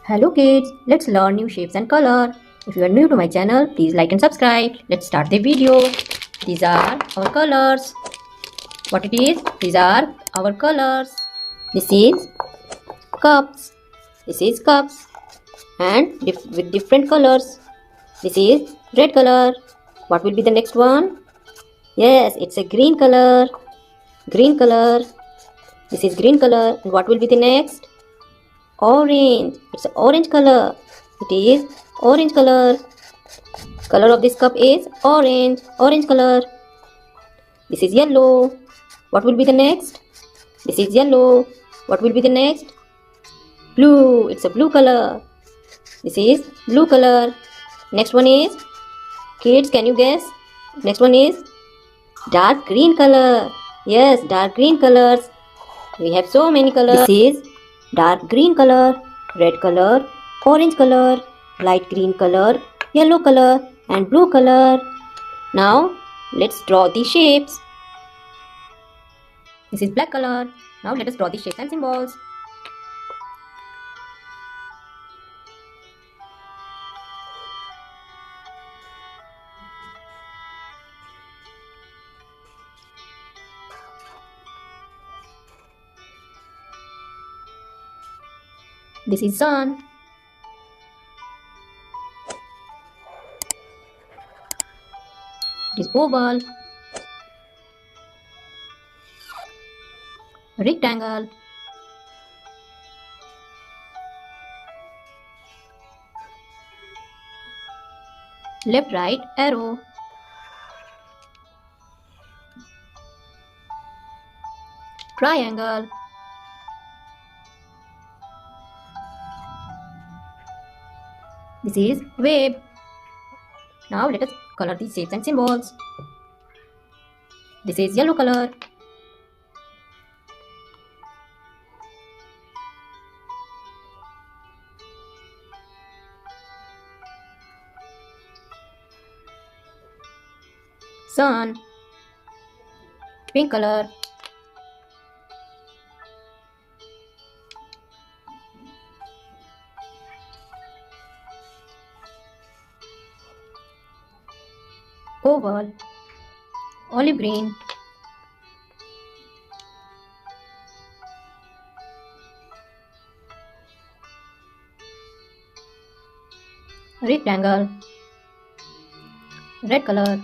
Hello kids, let's learn new shapes and color. If you are new to my channel, please like and subscribe. Let's start the video. These are our colors. What it is? These are our colors. This is cups. This is cups and with different colors. This is red color. What will be the next one? Yes, it's a green color. Green color. This is green color. And what will be the next? Orange. It's an orange color. It is orange color. Color of this cup is orange. Orange color. This is yellow. What will be the next? This is yellow. What will be the next? Blue. It's a blue color. This is blue color. Next one is, kids, can you guess? Next one is dark green color. Yes, dark green colors. We have so many colors. This is dark green color, red color, orange color, light green color, yellow color and blue color. Now let's draw the shapes. This is black color. Now let us draw the shapes and symbols. This is sun. It is oval. Rectangle. Left right arrow. Triangle. This is wave. Now let us color these shapes and symbols. This is yellow color. Sun. Pink color. Oval. Olive green. Rectangle. Red color.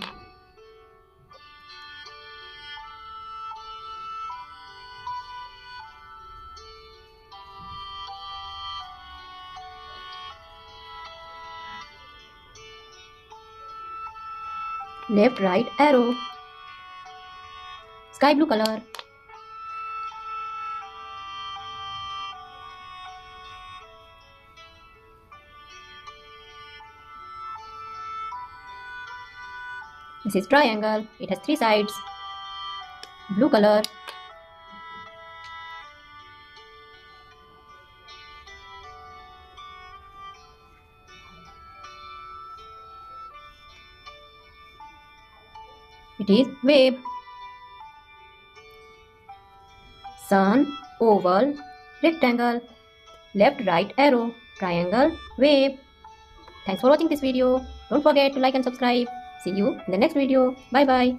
Left right arrow. Sky blue color. This is triangle. It has 3 sides. Blue color. It is wave. Sun, oval, rectangle, left right arrow, triangle, wave. Thanks for watching this video. Don't forget to like and subscribe. See you in the next video. Bye bye.